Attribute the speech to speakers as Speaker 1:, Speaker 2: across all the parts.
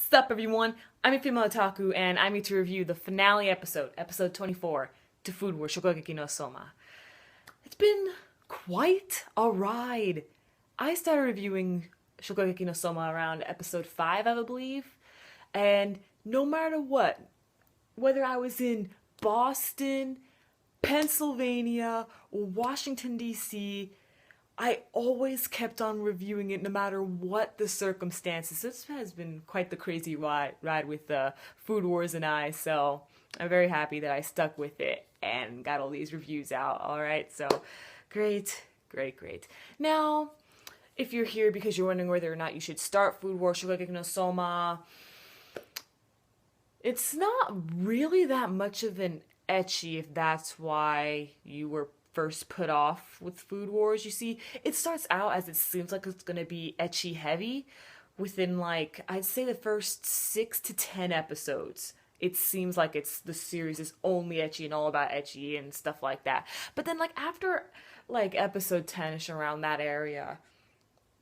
Speaker 1: Sup everyone, I'm your female otaku and I'm here to review the finale episode, episode 24, to Food Wars Shokugeki no Soma. It's been quite a ride. I started reviewing Shokugeki no Soma around episode 5, I believe, and no matter what, whether I was in Boston, Pennsylvania, or Washington DC, I always kept on reviewing it no matter what the circumstances. This has been quite the crazy ride with Food Wars and I, so I'm very happy that I stuck with it and got all these reviews out, alright? So, great. Now, if you're here because you're wondering whether or not you should start Food Wars Shokugeki no Soma, it's not really that much of an ecchi if that's why you were first put off with Food Wars. You see, it starts out as it seems like it's gonna be ecchi heavy within, like, I'd say the first 6 to 10 episodes. It seems like the series is only ecchi and all about ecchi and stuff like that. But then, like, after like episode 10ish, around that area,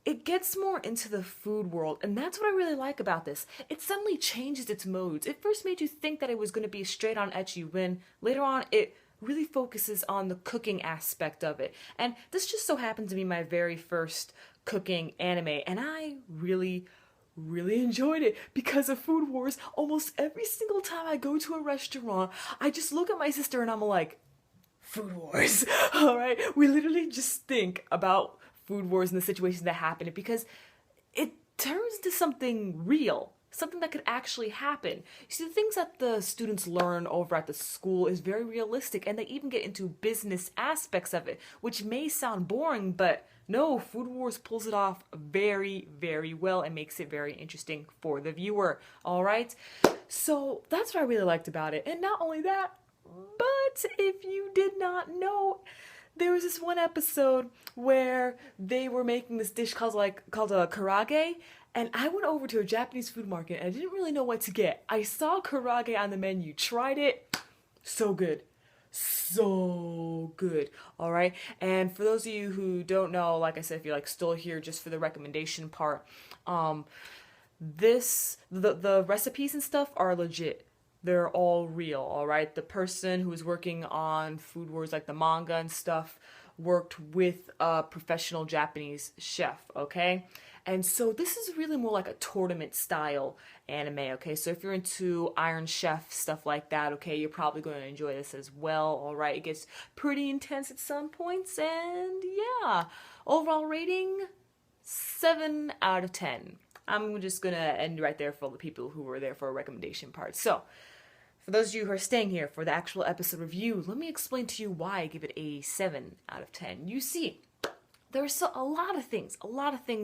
Speaker 1: it gets more into the food world, and that's what I really like about this. It suddenly changes its modes. It first made you think that it was going to be straight on ecchi, when later on it really focuses on the cooking aspect of it. And this just so happened to be my very first cooking anime, and I really enjoyed it because of Food Wars. Almost every single time I go to a restaurant, I just look at my sister and I'm like, Food Wars. Alright? We literally just think about Food Wars and the situations that happen, because it turns into something real. Something that could actually happen. You see, the things that the students learn over at the school is very realistic, and they even get into business aspects of it, which may sound boring, but no, Food Wars pulls it off very well and makes it very interesting for the viewer, alright? So that's what I really liked about it. And not only that, but if you did not know, there was this one episode where they were making this dish called a karage, and I went over to a Japanese food market and I didn't really know what to get. I saw karage on the menu, tried it, so good. So good. Alright? And for those of you who don't know, like I said, if you're like still here just for the recommendation part, the recipes and stuff are legit. They're all real, alright? The person who was working on Food Wars, like the manga and stuff, worked with a professional Japanese chef, okay? And so this is really more like a tournament style anime, okay? So if you're into Iron Chef, stuff like that, okay, you're probably going to enjoy this as well, alright? It gets pretty intense at some points, and yeah. Overall rating, 7 out of 10. I'm just gonna end right there for all the people who were there for a recommendation part. So, for those of you who are staying here for the actual episode review, let me explain to you why I give it a 7 out of 10. You see, there are a lot of things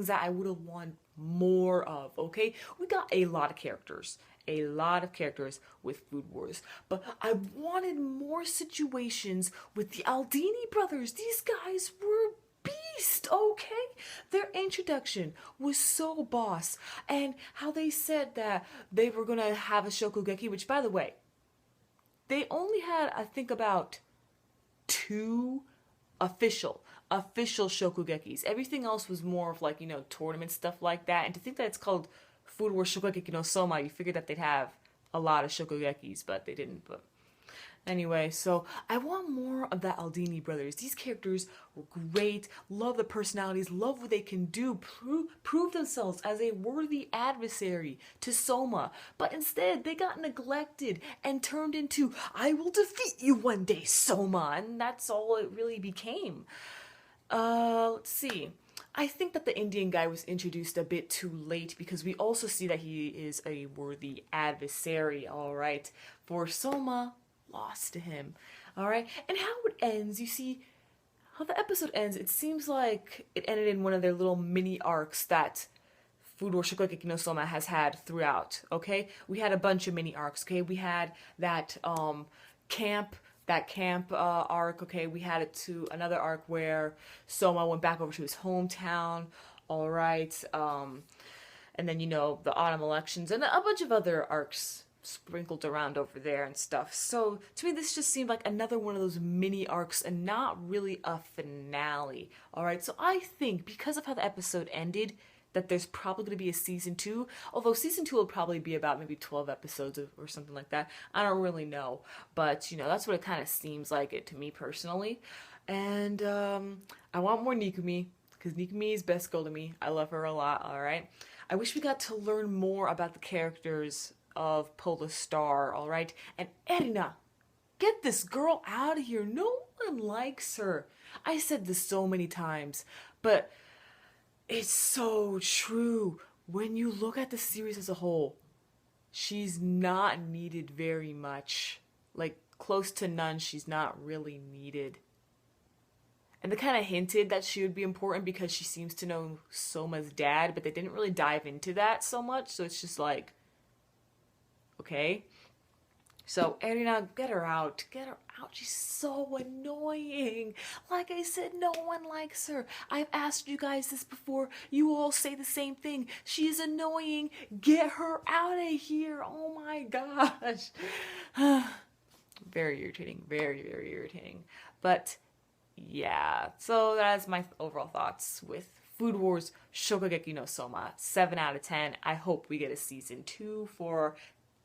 Speaker 1: that I would have wanted more of, okay? We got a lot of characters with Food Wars, but I wanted more situations with the Aldini brothers. These guys were beast, okay? Their introduction was so boss, and how they said that they were gonna have a Shokugeki, which, by the way, they only had, I think, about 2 official Shokugekis. Everything else was more of, like, you know, tournament stuff like that. And to think that it's called Food Wars Shokugeki no Soma, you figured that they'd have a lot of Shokugekis, but they didn't. But anyway, so I want more of that Aldini brothers. These characters were great. Love the personalities. Love what they can do. Prove themselves as a worthy adversary to Soma. But instead, they got neglected and turned into, I will defeat you one day, Soma. And that's all it really became. Let's see. I think that the Indian guy was introduced a bit too late, because we also see that he is a worthy adversary, alright? For Soma lost to him, alright? And how it ends, you see, how the episode ends, it seems like it ended in one of their little mini arcs that Food Wars Shokugeki no Soma has had throughout, okay? We had a bunch of mini arcs, okay? We had that camp arc, okay? We had it to another arc where Soma went back over to his hometown, alright? And then, you know, the autumn elections and a bunch of other arcs sprinkled around over there and stuff. So to me, this just seemed like another one of those mini arcs and not really a finale. Alright, so I think because of how the episode ended, that there's probably going to be a season 2, although season 2 will probably be about maybe 12 episodes or something like that. I don't really know, but that's what it kind of seems like it to me personally. And I want more Nikumi, because Nikumi is best girl to me. I love her a lot, all right? I wish we got to learn more about the characters of Polar Star, all right? And Erina, get this girl out of here. No one likes her. I said this so many times, but it's so true. When you look at the series as a whole, she's not needed very much. Like, close to none, she's not really needed. And they kind of hinted that she would be important because she seems to know Soma's dad, but they didn't really dive into that so much, so it's just like, okay. So, Erina, get her out. Get her out. She's so annoying. Like I said, no one likes her. I've asked you guys this before. You all say the same thing. She's annoying. Get her out of here. Oh my gosh. Very irritating. Very, very irritating. But yeah, so that's my overall thoughts with Food Wars Shokugeki no Soma. 7 out of 10. I hope we get a season 2 for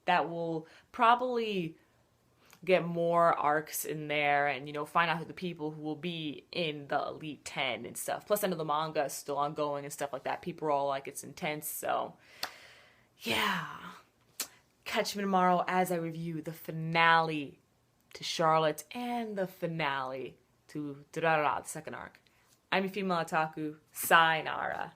Speaker 1: that. Will probably get more arcs in there and, find out who the people who will be in the Elite 10 and stuff. Plus, I know the manga is still ongoing and stuff like that. People are all like, it's intense, so yeah. Catch me tomorrow as I review the finale to Charlotte and the finale to Durarara, the second arc. I'm your female otaku. Sayonara.